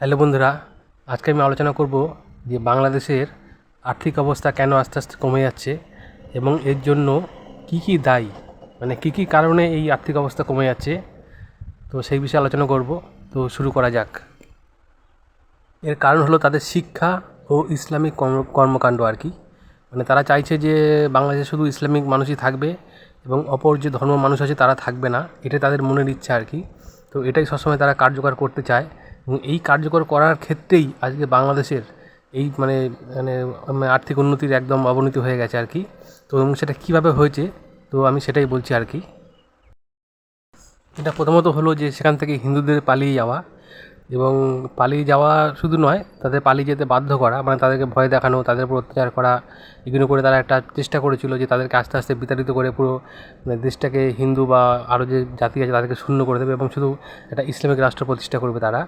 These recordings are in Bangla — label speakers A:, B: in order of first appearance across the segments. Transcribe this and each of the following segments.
A: হ্যালো বন্ধুরা, আজকে আমি আলোচনা করব যে বাংলাদেশের আর্থিক অবস্থা কেন আস্তে আস্তে কমে যাচ্ছে এবং এর জন্য কি কি দায়ী, মানে কি কি কারণে এই আর্থিক অবস্থা কমে যাচ্ছে। তো সেই বিষয়ে আলোচনা করব। তো শুরু করা যাক। এর কারণ হলো তাদের শিক্ষা ও ইসলামিক কর্মকাণ্ড আর কি। মানে তারা চাইছে যে বাংলাদেশে শুধু ইসলামিক মানুষই থাকবে এবং অপর যে ধর্ম মানুষ আছে তারা থাকবে না, এটাই তাদের মনের ইচ্ছা আর কি। তো এটাই সবসময় তারা কার্যকর করতে চায় এবং এই কার্যকর করার ক্ষেত্রেই আজকে বাংলাদেশের এই মানে মানে আর্থিক উন্নতির একদম অবনতি হয়ে গেছে আর কি। তো এবং সেটা কীভাবে হয়েছে, তো আমি সেটাই বলছি আর কি। এটা প্রথমত হলো যে সেখান থেকে হিন্দুদের পালিয়ে যাওয়া, এবং পালিয়ে যাওয়া শুধু নয়, তাদের পালিয়ে যেতে বাধ্য করা, মানে তাদেরকে ভয় দেখানো, তাদের উপর অত্যাচার করা। এগুলো করে তারা একটা চেষ্টা করেছিল যে তাদেরকে আস্তে আস্তে বিতাড়িত করে পুরো মানে দেশটাকে হিন্দু বা আরও যে জাতি আছে তাদেরকে শূন্য করে দেবে এবং শুধু একটা ইসলামিক রাষ্ট্র প্রতিষ্ঠা করবে তারা।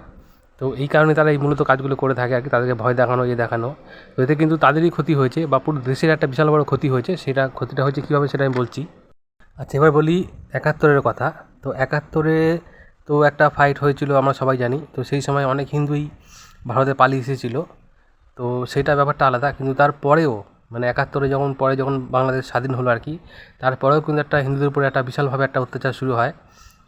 A: তো এই কারণে তারা এই মূলত কাজগুলো করে থাকে আর কি, তাদেরকে ভয় দেখানো, দেখানো। তো এতে কিন্তু তাদেরই ক্ষতি হয়েছে বা পুরো দেশের একটা বিশাল বড় ক্ষতি হয়েছে। সেটা ক্ষতিটা হয়েছে কীভাবে সেটা আমি বলছি। আচ্ছা, এবার বলি একাত্তরের কথা। তো একাত্তরে তো একটা ফাইট হয়েছিল, আমরা সবাই জানি। তো সেই সময় অনেক হিন্দুই ভারতে পালিয়ে এসেছিলো। তো সেটা ব্যাপারটা আলাদা, কিন্তু তারপরেও মানে একাত্তরে যখন বাংলাদেশ স্বাধীন হলো আর কি, তারপরেও কিন্তু একটা হিন্দুদের উপরে একটা বিশালভাবে একটা অত্যাচার শুরু হয়।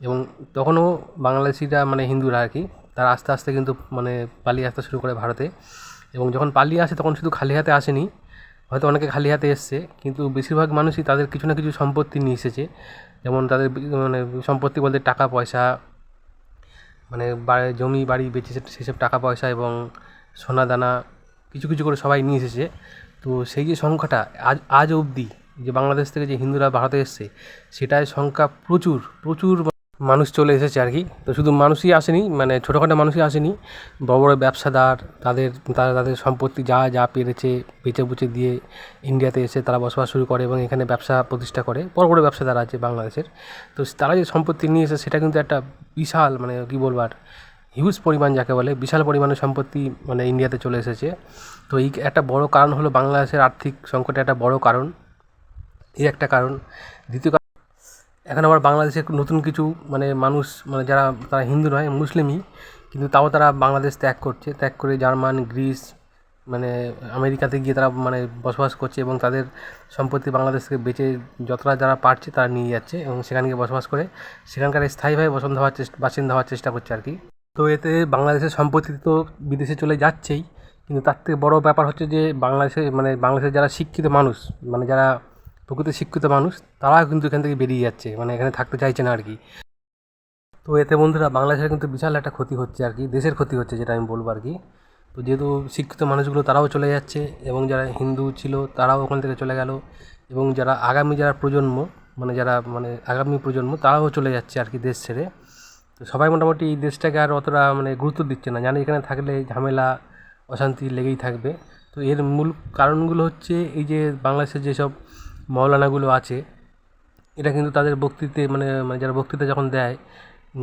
A: এবং তখনও বাংলাদেশিরা মানে হিন্দুরা আর কি, তারা আস্তে আস্তে কিন্তু মানে পালিয়ে আসতে শুরু করে ভারতে। এবং যখন পালিয়ে আসে তখন শুধু খালি হাতে আসেনি, হয়তো অনেকে খালি হাতে এসছে, কিন্তু বেশিরভাগ মানুষই তাদের কিছু না কিছু সম্পত্তি নিয়ে এসেছে। যেমন তাদের মানে সম্পত্তি বলতে টাকা পয়সা, মানে জমি বাড়ি বেচে সেসব টাকা পয়সা এবং সোনা দানা কিছু কিছু করে সবাই নিয়ে এসেছে। তো সেই যে সংখ্যাটা আজ অবধি যে বাংলাদেশ থেকে যে হিন্দুরা ভারতে এসছে, সেটার সংখ্যা প্রচুর প্রচুর মানুষ চলে এসেছে আর কি। তো শুধু মানুষই আসেনি, মানে ছোটোখাটো মানুষই আসেনি, বড় বড় ব্যবসাদার তারা তাদের সম্পত্তি যা যা পেরেছে বেচে বুচে দিয়ে ইন্ডিয়াতে এসে তারা বসবাস শুরু করে এবং এখানে ব্যবসা প্রতিষ্ঠা করে। বড় বড় ব্যবসাদার আছে বাংলাদেশের। তো তারা যে সম্পত্তি নিয়ে এসে সেটা কিন্তু একটা বিশাল, মানে কী বলবো আর, হিউজ পরিমাণ যাকে বলে, বিশাল পরিমাণের সম্পত্তি মানে ইন্ডিয়াতে চলে এসেছে। তো এই একটা বড় কারণ হলো বাংলাদেশের আর্থিক সংকটের একটা বড় কারণ, এই একটা কারণ। দ্বিতীয়, এখন আবার বাংলাদেশে নতুন কিছু মানে মানুষ, মানে যারা তারা হিন্দু নয়, মুসলিমই, কিন্তু তাও তারা বাংলাদেশ ত্যাগ করে জার্মান, গ্রিস, মানে আমেরিকাতে গিয়ে তারা মানে বসবাস করছে এবং তাদের সম্পত্তি বাংলাদেশ থেকে বেচে যতটা যারা পারছে তারা নিয়ে যাচ্ছে এবং সেখানে গিয়ে বসবাস করে সেখানকার স্থায়ীভাবে বাসিন্দা হওয়ার চেষ্টা করছে আর কি। তো এতে বাংলাদেশের সম্পত্তি তো বিদেশে চলে যাচ্ছেই, কিন্তু তার থেকে বড় ব্যাপার হচ্ছে যে বাংলাদেশের যারা শিক্ষিত মানুষ, মানে যারা প্রকৃত শিক্ষিত মানুষ, তারাও কিন্তু এখান থেকে বেরিয়ে যাচ্ছে, মানে এখানে থাকতে চাইছে না আর কি। তো এতে বন্ধুরা বাংলাদেশের কিন্তু বিশাল একটা ক্ষতি হচ্ছে আর কি, দেশের ক্ষতি হচ্ছে যেটা আমি বলবো আর কি। তো যেহেতু শিক্ষিত মানুষগুলো তারাও চলে যাচ্ছে এবং যারা হিন্দু ছিল তারাও ওখান থেকে চলে গেল, এবং যারা প্রজন্ম, মানে আগামী প্রজন্ম তারাও চলে যাচ্ছে আর কি দেশ ছেড়ে। তো সবাই মোটামুটি এই দেশটাকে আর অতটা মানে গুরুত্ব দিচ্ছে না, জানে এখানে থাকলে ঝামেলা অশান্তি লেগেই থাকবে। তো এর মূল কারণগুলো হচ্ছে এই যে বাংলাদেশের যেসব মৌলানাগুলো আছে, এটা কিন্তু তাদের বক্তৃতায় মানে মানে যারা বক্তৃতা যখন দেয়,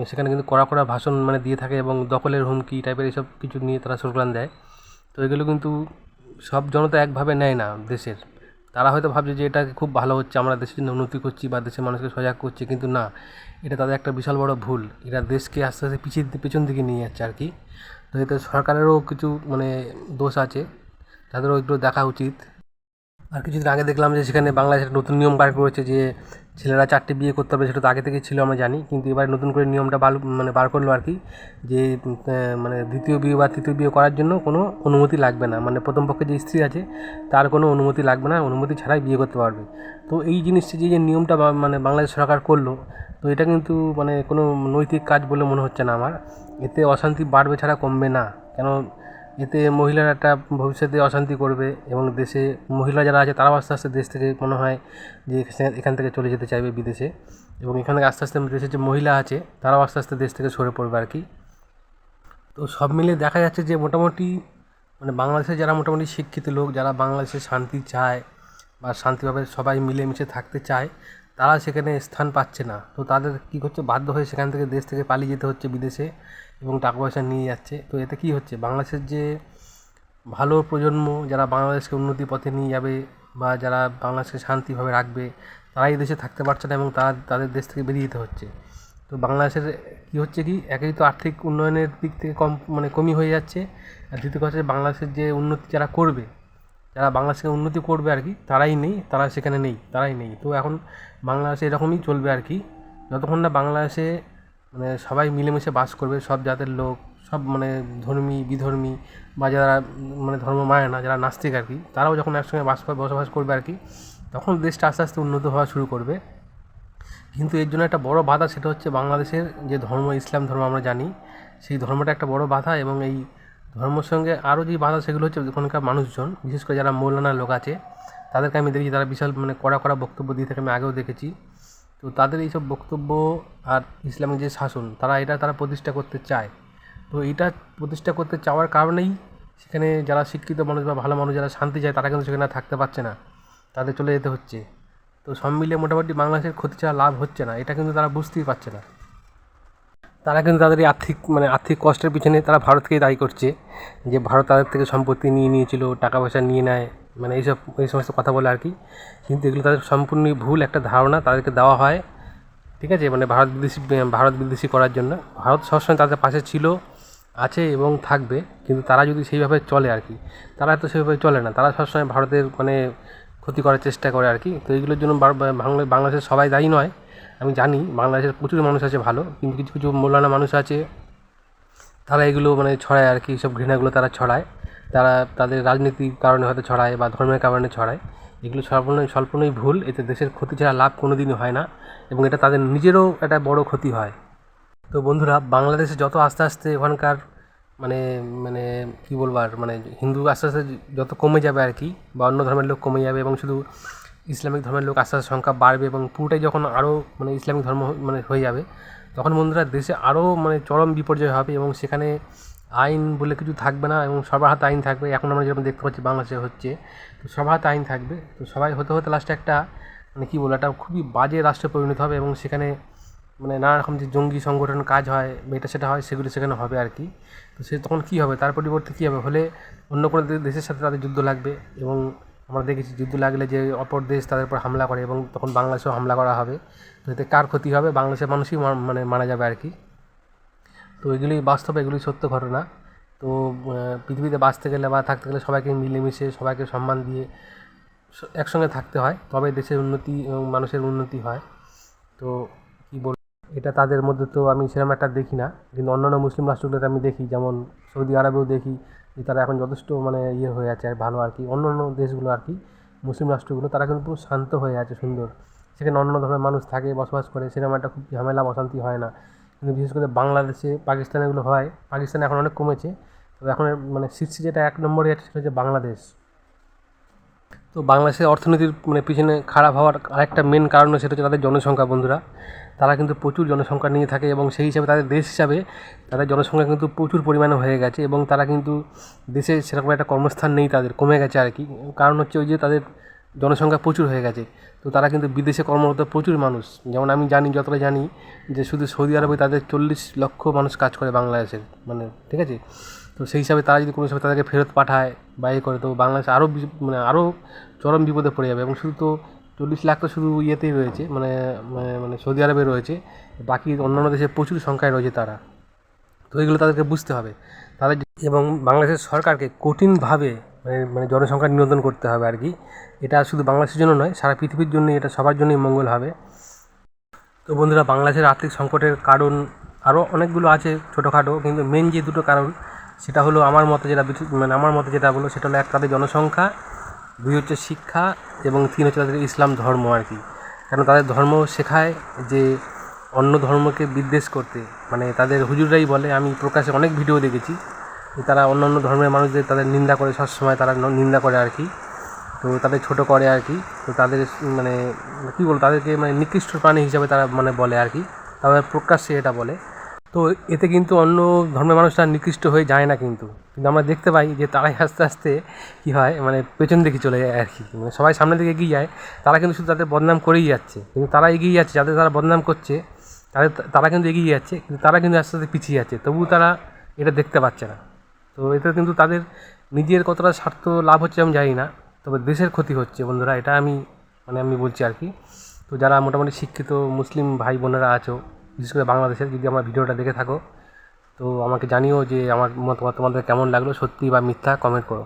A: সেখানে কিন্তু কড়া কড়া ভাষণ মানে দিয়ে থাকে এবং দখলের হুমকি টাইপের এইসব কিছু নিয়ে তারা স্লোগান দেয়। তো এগুলো কিন্তু সব জনতা একভাবে নেয় না দেশের। তারা হয়তো ভাবছে যে এটা খুব ভালো হচ্ছে, আমরা দেশের জন্য উন্নতি করছি বা দেশের মানুষকে সজাগ করছি, কিন্তু না, এটা তাদের একটা বিশাল বড় ভুল। এরা দেশকে আস্তে আস্তে পেছন দিকে নিয়ে যাচ্ছে আর কি। তো এতে সরকারেরও কিছু মানে দোষ আছে, তাদেরও একটু দেখা উচিত। আর কিছুদিন আগে দেখলাম যে সেখানে বাংলাদেশের নতুন নিয়ম বার করেছে যে ছেলেরা 4টে বিয়ে করতে হবে, সেটা তো আগে থেকেই ছিল আমরা জানি, কিন্তু এবার নতুন করে নিয়মটা বার করলো আর কি, যে মানে দ্বিতীয় বিয়ে বা তৃতীয় বিয়ে করার জন্য কোনো অনুমতি লাগবে না, মানে প্রথম পক্ষে যে স্ত্রী আছে তার কোনো অনুমতি লাগবে না, অনুমতি ছাড়াই বিয়ে করতে পারবে। তো এই জিনিসটা যে নিয়মটা মানে বাংলাদেশ সরকার করলো, তো এটা কিন্তু মানে কোনো নৈতিক কাজ বলে মনে হচ্ছে না আমার। এতে অশান্তি বাড়বে ছাড়া কমবে না। কেন, এতে মহিলারা একটা ভবিষ্যতে অশান্তি করবে এবং দেশে মহিলা যারা আছে তারাও আস্তে আস্তে দেশ থেকে মনে হয় যে এখান থেকে চলে যেতে চাইবে বিদেশে, এবং এখানে আস্তে আস্তে দেশের যে মহিলা আছে তারাও আস্তে আস্তে দেশ থেকে সরে পড়বে আর কি। তো সব মিলে দেখা যাচ্ছে যে মোটামুটি মানে বাংলাদেশে যারা মোটামুটি শিক্ষিত লোক, যারা বাংলাদেশে শান্তি চায় বা শান্তিভাবে সবাই মিলেমিশে থাকতে চায়, তারা সেখানে স্থান পাচ্ছে না। তো তাদের কী করছে, বাধ্য হয়ে সেখান থেকে দেশ থেকে পালিয়ে যেতে হচ্ছে বিদেশে এবং টাকা পয়সা নিয়ে যাচ্ছে। তো এতে কী হচ্ছে, বাংলাদেশের যে ভালো প্রজন্ম যারা বাংলাদেশকে উন্নতির পথে নিয়ে যাবে বা যারা বাংলাদেশকে শান্তিভাবে রাখবে, তারাই দেশে থাকতে পারছে না এবং তাদের দেশ থেকে বেরিয়ে যেতে হচ্ছে। তো বাংলাদেশের কী হচ্ছে কি, একেই তো আর্থিক উন্নয়নের দিক থেকে কমই হয়ে যাচ্ছে, আর দ্বিতীয় কথা হচ্ছে বাংলাদেশের যে উন্নতি যারা করবে, যারা বাংলাদেশকে উন্নতি করবে আর কি, তারাই নেই, তারা সেখানে নেই, তারাই নেই। তো এখন বাংলাদেশে এরকমই চলবে আর কি, যতক্ষণ না বাংলাদেশে মানে সবাই মিলেমিশে বাস করবে, সব জাতের লোক, সব মানে ধর্মী বিধর্মী বা যারা মানে ধর্ম মানে না, যারা নাস্তিক আর কি, তারাও যখন একসঙ্গে বসবাস করবে আর কি, তখন দেশটা আস্তে আস্তে উন্নত হওয়া শুরু করবে। কিন্তু এর জন্য একটা বড় বাধা, সেটা হচ্ছে বাংলাদেশের যে ধর্ম, ইসলাম ধর্ম আমরা জানি, সেই ধর্মটা একটা বড় বাধা। এবং এই ধর্মের সঙ্গে আরও যে বাধা, সেগুলো হচ্ছে ওখানকার মানুষজন, বিশেষ করে যারা মৌলানা লোক আছে, তাদেরকে আমি দেখেছি তারা বিশাল মানে কড়া কড়া বক্তব্য দিয়ে থাকে, আমি আগেও দেখেছি। তো তাদের এইসব বক্তব্য আর ইসলামের যে শাসন, তারা প্রতিষ্ঠা করতে চায়। তো এইটা প্রতিষ্ঠা করতে চাওয়ার কারণেই সেখানে যারা শিক্ষিত মানুষ বা ভালো মানুষ যারা শান্তি চায়, তারা কিন্তু সেখানে থাকতে পারছে না, তাদের চলে যেতে হচ্ছে। তো সব মিলিয়ে মোটামুটি বাংলাদেশের ক্ষতি ছাড়া লাভ হচ্ছে না, এটা কিন্তু তারা বুঝতেই পারছে না। তারা কিন্তু তাদের এই আর্থিক কষ্টের পিছনে তারা ভারতকেই দায়ী করছে, যে ভারত তাদের থেকে সম্পত্তি নিয়ে নিয়েছিল, টাকা পয়সা নিয়ে নেয়, মানে এই সমস্ত কথা বলে আর কি। কিন্তু এগুলো তাদের সম্পূর্ণই ভুল একটা ধারণা তাদেরকে দেওয়া হয়, ঠিক আছে, মানে ভারত বিদ্বেষী করার জন্য। ভারত সবসময় তাদের পাশে ছিল, আছে এবং থাকবে, কিন্তু তারা যদি সেইভাবে চলে আর কি, তারা তো সেইভাবে চলে না, তারা সবসময় ভারতের মানে ক্ষতি করার চেষ্টা করে আর কি। তো এইগুলোর জন্য বাংলাদেশের সবাই দায়ী নয়, আমি জানি বাংলাদেশের প্রচুর মানুষ আছে ভালো, কিন্তু কিছু কিছু মৌলানা মানুষ আছে, তারা এগুলো মানে ছড়ায় আর কি, সব ঘৃণাগুলো তারা ছড়ায়, তারা তাদের রাজনীতির কারণে হয়তো ছড়ায় বা ধর্মের কারণে ছড়ায়। এগুলো সম্পূর্ণই ভুল, এতে দেশের ক্ষতি ছাড়া লাভ কোনো দিনই হয় না, এবং এটা তাদের নিজেরও একটা বড় ক্ষতি হয়। তো বন্ধুরা, বাংলাদেশে যত আস্তে আস্তে ওখানকার মানে মানে কী বলবো আর, মানে হিন্দু আস্তে আস্তে যত কমে যাবে আর কি, বা অন্য ধর্মের লোক কমে যাবে, এবং শুধু ইসলামিক ধর্মের লোক আস্তে আস্তে সংখ্যা বাড়বে, এবং পুরোটাই যখন আরও মানে ইসলামিক ধর্ম মানে হয়ে যাবে, তখন বন্ধুরা দেশে আরও মানে চরম বিপর্যয় হবে, এবং সেখানে আইন বলে কিছু থাকবে না, এবং সবার হাতে আইন থাকবে। এখন আমরা যেরকম দেখতে পাচ্ছি বাংলাদেশে হচ্ছে, তো সবার হাতে আইন থাকবে, তো সবাই হতে হতে লাস্টে একটা মানে কী বলবো, একটা খুবই বাজে রাষ্ট্রে পরিণত হবে, এবং সেখানে মানে নানা রকম যে জঙ্গি সংগঠন কাজ হয়, এটা সেটা হয়, সেগুলো সেখানে হবে আর কি। তো সে তখন কী হবে, তার পরিবর্তে কী হবে, হলে অন্য কোনো দেশের সাথে তাদের যুদ্ধ লাগবে, এবং আমরা দেখেছি যুদ্ধ লাগলে যে অপর দেশ তাদের উপর হামলা করে, এবং তখন বাংলাদেশেও হামলা করা হবে। তো এতে কার ক্ষতি হবে, বাংলাদেশের মানুষই মানে মারা যাবে আর কি। তো এগুলি বাস্তব, এগুলি সত্য ঘটনা। তো পৃথিবীতে বাঁচতে গেলে বা থাকতে গেলে সবাইকে মিলেমিশে, সবাইকে সম্মান দিয়ে একসঙ্গে থাকতে হয়, তবে দেশের উন্নতি এবং মানুষের উন্নতি হয়। তো কী বলবো, এটা তাদের মধ্যে তো আমি সেরকম একটা দেখি না, কিন্তু অন্যান্য মুসলিম রাষ্ট্রগুলোতে আমি দেখি, যেমন সৌদি আরবেও দেখি যে তারা এখন যথেষ্ট মানে হয়ে আছে আর ভালো আর কি। অন্যান্য দেশগুলো আর কি, মুসলিম রাষ্ট্রগুলো, তারা কিন্তু পুরো শান্ত হয়ে আছে, সুন্দর, সেখানে অন্য ধরনের মানুষ থাকে, বসবাস করে, সেরকম একটা খুব ঝামেলা অশান্তি হয় না। কিন্তু বিশেষ করে বাংলাদেশে, পাকিস্তানে এগুলো হয়, পাকিস্তানে এখন অনেক কমেছে, তবে এখন মানে শীর্ষে যেটা 1 নম্বরে আছে সেটা হচ্ছে বাংলাদেশ। তো বাংলাদেশের অর্থনীতির মানে পিছনে খারাপ হওয়ার আরেকটা মেন কারণ, সেটা হচ্ছে তাদের জনসংখ্যা বন্ধুরা। তারা কিন্তু প্রচুর জনসংখ্যা নিয়ে থাকে, এবং সেই হিসাবে তাদের দেশ হিসাবে তাদের জনসংখ্যা কিন্তু প্রচুর পরিমাণে হয়ে গেছে, এবং তারা কিন্তু দেশে সেরকম একটা কর্মস্থান নেই, তাদের কমে গেছে আর কি। কারণ হচ্ছে ওই যে তাদের জনসংখ্যা প্রচুর হয়ে গেছে, তো তারা কিন্তু বিদেশে কর্মরত প্রচুর মানুষ, যেমন আমি জানি, যতটা জানি যে শুধু সৌদি আরবে তাদের 40 লক্ষ মানুষ কাজ করে বাংলাদেশের, মানে ঠিক আছে। তো সেই হিসাবে তারা যদি কোনো হিসাবে তাদেরকে ফেরত পাঠায় বা করে, তো বাংলাদেশ আরও মানে আরও চরম বিপদে পড়ে যাবে। এবং শুধু তো 40 লাখ তো শুধু ইয়েতেই রয়েছে, মানে মানে মানে সৌদি আরবে রয়েছে, বাকি অন্যান্য দেশে প্রচুর সংখ্যায় রয়েছে তারা। তো এগুলো তাদেরকে বুঝতে হবে তাদের, এবং বাংলাদেশের সরকারকে কঠিনভাবে মানে মানে জনসংখ্যা নিয়ন্ত্রণ করতে হবে আর কি। এটা শুধু বাংলাদেশের জন্য নয়, সারা পৃথিবীর জন্যই, এটা সবার জন্যই মঙ্গল হবে। তো বন্ধুরা, বাংলাদেশের আর্থিক সংকটের কারণ আরও অনেকগুলো আছে ছোটোখাটো, কিন্তু মেন যে দুটো কারণ, সেটা হলো আমার মতে যেটা বলো, সেটা হলো 1 তাদের জনসংখ্যা, 2 হচ্ছে শিক্ষা, এবং 3 হচ্ছে তাদের ইসলাম ধর্ম আর কি। কারণ তাদের ধর্ম শেখায় যে অন্য ধর্মকে বিদ্বেষ করতে, মানে তাদের হুজুররাই বলে, আমি প্রকাশ্যে অনেক ভিডিও দেখেছি, তারা অন্যান্য ধর্মের মানুষদের তাদের নিন্দা করে, সবসময় তারা নিন্দা করে আর কি। তো তাদের ছোটো করে আর কি। তো তাদের মানে কী বলবো, তাদেরকে মানে নিকৃষ্ট প্রাণী হিসাবে তারা মানে বলে আর কি, তাদের প্রকাশ্যে এটা বলে। তো এতে কিন্তু অন্য ধর্মের মানুষরা নিকৃষ্ট হয়ে যায় না, কিন্তু আমরা দেখতে পাই যে তারাই আস্তে আস্তে কী হয়, মানে পেছন দিকে চলে যায় আর কি। মানে সবাই সামনের দিকে এগিয়ে যায়, তারা কিন্তু শুধু তাদের বদনাম করেই যাচ্ছে, কিন্তু তারা এগিয়ে যাচ্ছে, যাদের তারা বদনাম করছে তারা কিন্তু এগিয়ে যাচ্ছে, কিন্তু তারা কিন্তু আস্তে আস্তে পিছিয়ে যাচ্ছে, তবুও তারা এটা দেখতে পাচ্ছে না। তো এতে কিন্তু তাদের নিজের কতটা স্বার্থ লাভ হচ্ছে আমি জানি না, তবে দেশের ক্ষতি হচ্ছে বন্ধুরা, এটা আমি বলছি আর কি। তো যারা মোটামুটি শিক্ষিত মুসলিম ভাই বোনেরা আছো, বিশেষ করে বাংলাদেশের। যদি আমার ভিডিওটা দেখে থাকো তো আমাকে জানিও যে আমার মতামত তোমাদের কেমন লাগলো, সত্যি বা মিথ্যা কমেন্ট করো।